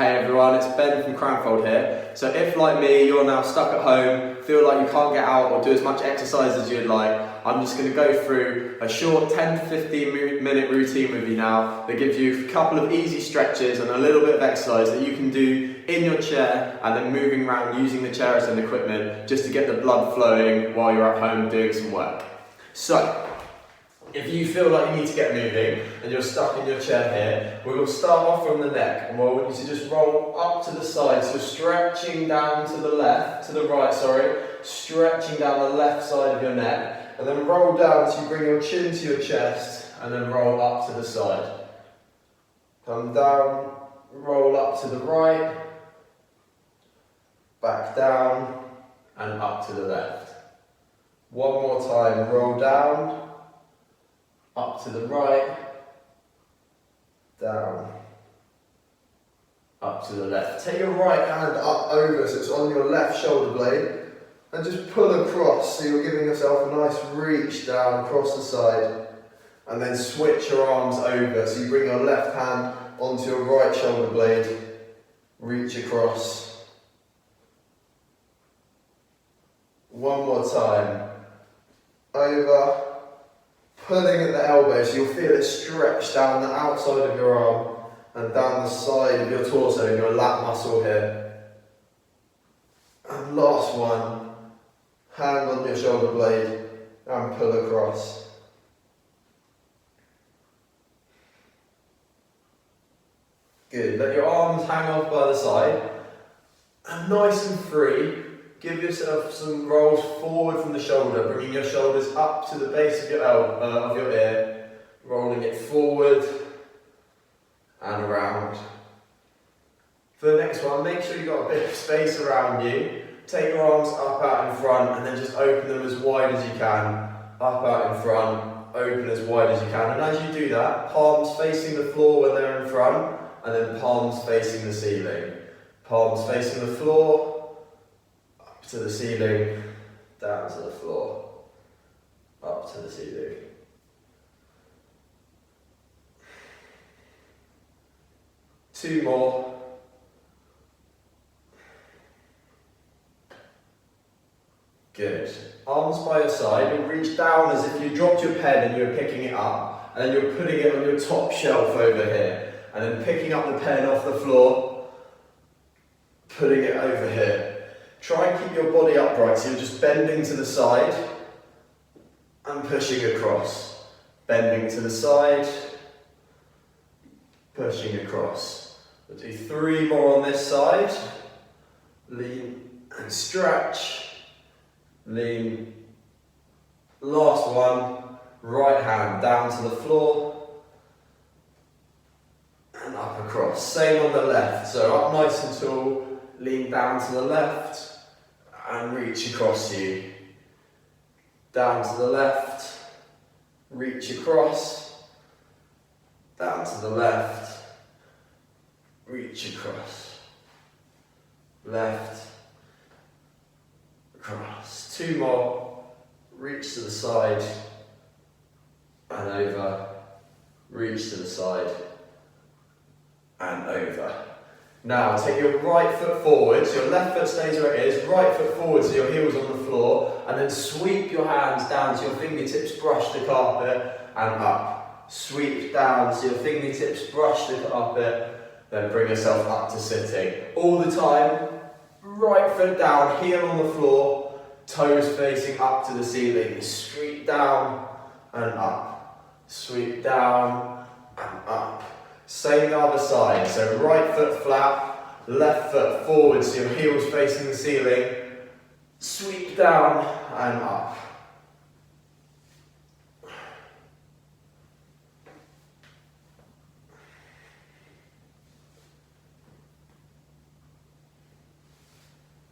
Hey everyone, it's Ben from Cranfold here. So if, like me, you're now stuck at home, feel like you can't get out or do as much exercise as you'd like, I'm just going to go through a short 10 to 15 minute routine with you now that gives you a couple of easy stretches and a little bit of exercise that you can do in your chair and then moving around using the chair as an equipment just to get the blood flowing while you're at home doing some work. So, if you feel like you need to get moving and you're stuck in your chair here, we're going to start off from the neck and we'll want you to just roll up to the side, so stretching down to the left, to the right, sorry, stretching down the left side of your neck, and then roll down so you bring your chin to your chest and then roll up to the side. Come down, roll up to the right, back down and up to the left. One more time, roll down, up to the right, down, up to the left. Take your right hand up over so it's on your left shoulder blade and just pull across so you're giving yourself a nice reach down across the side, and then switch your arms over so you bring your left hand onto your right shoulder blade, reach across. One more time, over, pulling at the elbow so you'll feel it stretch down the outside of your arm and down the side of your torso and your lat muscle here. And last one, hand on your shoulder blade and pull across. Good, let your arms hang off by the side and nice and free. Give yourself some rolls forward from the shoulder, bringing your shoulders up to the base of your ear, rolling it forward and around. For the next one, make sure you've got a bit of space around you. Take your arms up out in front and then just open them as wide as you can. Up out in front, open as wide as you can. And as you do that, palms facing the floor when they're in front, and then palms facing the ceiling. Palms facing the floor, to the ceiling, down to the floor, up to the ceiling. Two more. Good. Arms by your side, and reach down as if you dropped your pen and you were picking it up, and then you're putting it on your top shelf over here, and then picking up the pen off the floor, putting it over here. Try and keep your body upright, so you're just bending to the side and pushing across. Bending to the side, pushing across. We'll do 3 more on this side. Lean and stretch. Lean. Last one, right hand down to the floor and up across. Same on the left, so up nice and tall, lean down to the left and reach across you. Down to the left, reach across, down to the left, reach across, left, across. 2 more, reach to the side and over, reach to the side and over. Now take your right foot forward, so your left foot stays where it is, right foot forward so your heel's on the floor, and then sweep your hands down so your fingertips brush the carpet and up. Sweep down so your fingertips brush the carpet, then bring yourself up to sitting. All the time, right foot down, heel on the floor, toes facing up to the ceiling. Sweep down and up. Sweep down and up. Same the other side, so right foot flat, left foot forward so your heel's facing the ceiling, sweep down and up.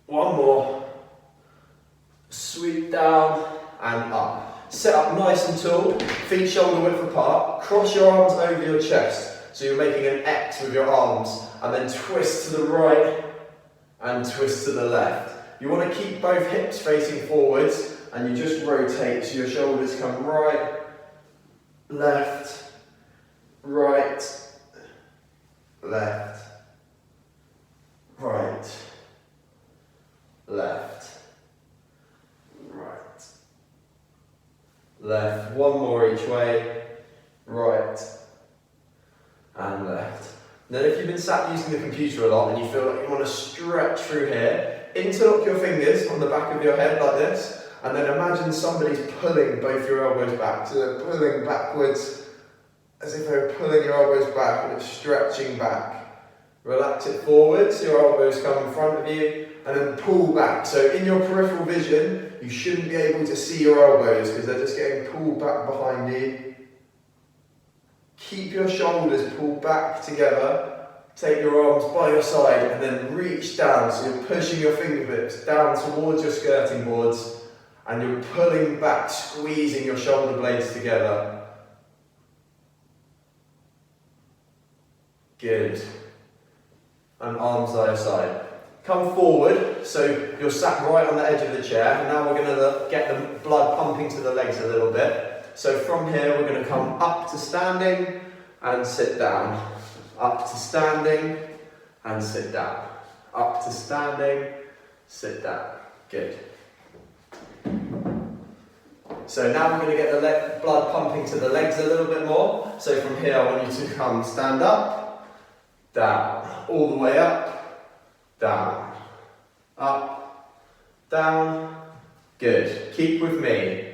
One more, sweep down and up. Sit up nice and tall, feet shoulder width apart, cross your arms over your chest. So you're making an X with your arms, and then twist to the right and twist to the left. You want to keep both hips facing forwards, and you just rotate so your shoulders come right, left, right, left, one more each way, right and left. Then if you've been sat using the computer a lot and you feel like you want to stretch through here, interlock your fingers on the back of your head like this, and then imagine somebody's pulling both your elbows back. So they're pulling backwards as if they're pulling your elbows back and it's stretching back. Relax it forward so your elbows come in front of you, and then pull back. So in your peripheral vision, you shouldn't be able to see your elbows because they're just getting pulled back behind you. Keep your shoulders pulled back together. Take your arms by your side and then reach down. So you're pushing your fingertips down towards your skirting boards and you're pulling back, squeezing your shoulder blades together. Good. And arms by your side. Come forward, so you're sat right on the edge of the chair. And now we're going to get the blood pumping to the legs a little bit. So from here we're going to come up to standing and sit down. Up to standing and sit down. Up to standing, sit down. Good. So now we're going to get the blood pumping to the legs a little bit more. So from here I want you to come stand up, down, all the way up, down, up, down. Good. Keep with me.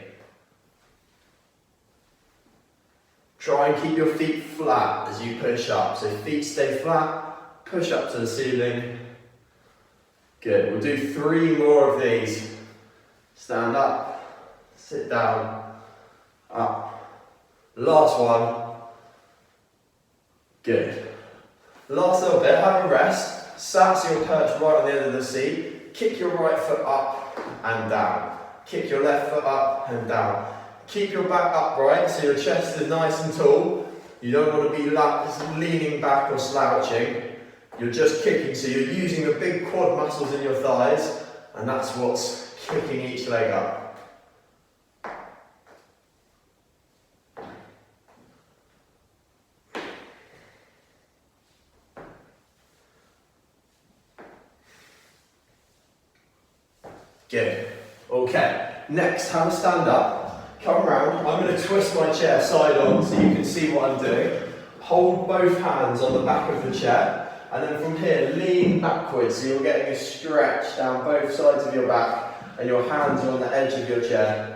Try and keep your feet flat as you push up. So feet stay flat, push up to the ceiling. Good. We'll do 3 more of these. Stand up, sit down, up. Last one. Good. Last little bit, have a rest. Sat so you're perched right on the end of the seat. Kick your right foot up and down. Kick your left foot up and down. Keep your back upright so your chest is nice and tall. You don't want to be leaning back or slouching. You're just kicking, so you're using the big quad muscles in your thighs, and that's what's kicking each leg up. Good. Okay, next, have a stand up. Come round, I'm going to twist my chair side on so you can see what I'm doing. Hold both hands on the back of the chair, and then from here lean backwards so you're getting a stretch down both sides of your back and your hands are on the edge of your chair.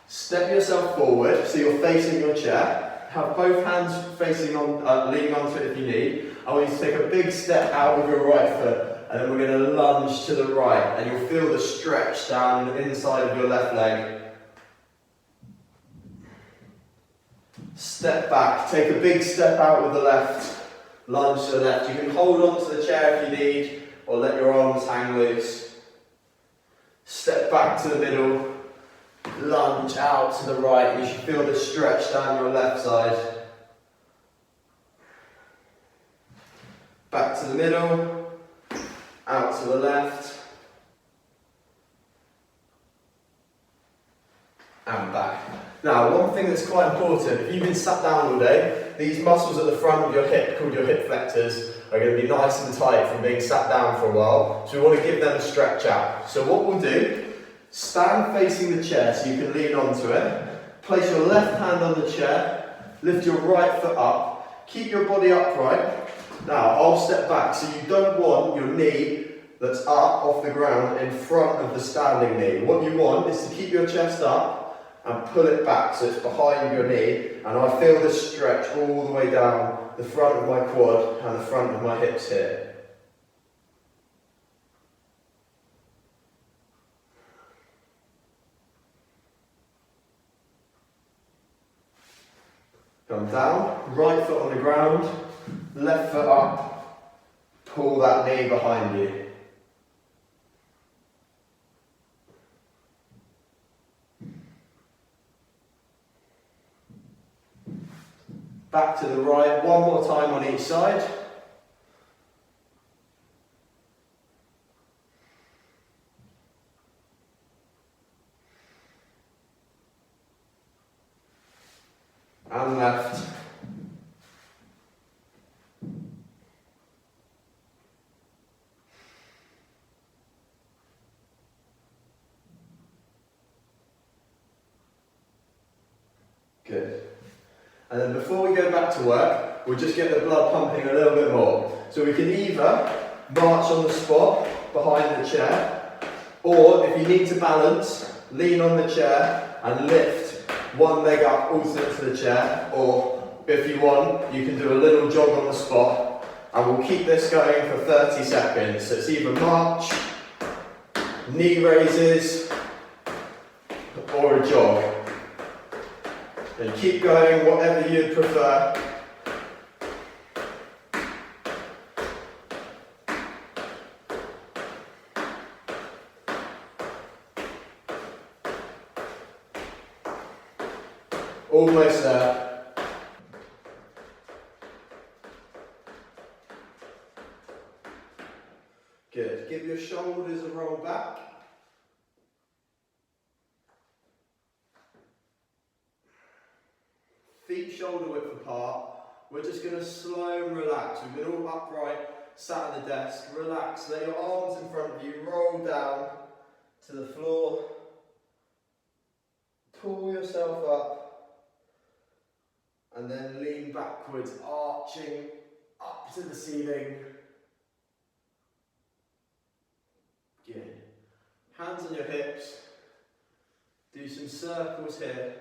Step yourself forward so you're facing your chair. Have both hands facing on, leaning onto it if you need. I want you to take a big step out with your right foot, and then we're going to lunge to the right, and you'll feel the stretch down the inside of your left leg. Step back, take a big step out with the left, lunge to the left. You can hold on to the chair if you need, or let your arms hang loose. Step back to the middle. Lunge out to the right, you should feel the stretch down your left side. Back to the middle, out to the left, and back. Now, one thing that's quite important, if you've been sat down all day, these muscles at the front of your hip, called your hip flexors, are going to be nice and tight from being sat down for a while, so we want to give them a stretch out. So what we'll do, stand facing the chair so you can lean onto it. Place your left hand on the chair. Lift your right foot up. Keep your body upright. Now, I'll step back so you don't want your knee that's up off the ground in front of the standing knee. What you want is to keep your chest up and pull it back so it's behind your knee. And I feel this stretch all the way down the front of my quad and the front of my hips here. Come down, right foot on the ground, left foot up, pull that knee behind you. Back to the right, one more time on each side. And then before we go back to work, we'll just get the blood pumping a little bit more. So we can either march on the spot behind the chair, or if you need to balance, lean on the chair and lift one leg up alternate to the chair, or if you want, you can do a little jog on the spot, and we'll keep this going for 30 seconds. So it's either march, knee raises, or a jog. And keep going, whatever you'd prefer. Almost there. Good. Give your shoulders a roll back. Feet shoulder width apart. We're just going to slow and relax. We've been all upright, sat at the desk. Relax. Lay your arms in front of you. Roll down to the floor. Pull yourself up. And then lean backwards, arching up to the ceiling. Good. Hands on your hips. Do some circles here.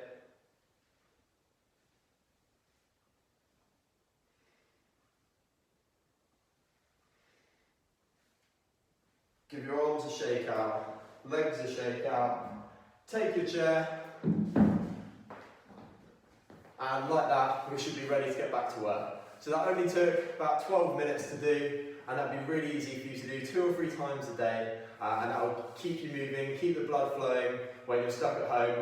Give your arms a shake out, legs a shake out. Take your chair. And like that, we should be ready to get back to work. So that only took about 12 minutes to do, and that'd be really easy for you to do 2 or 3 times a day, and that will keep you moving, keep the blood flowing when you're stuck at home.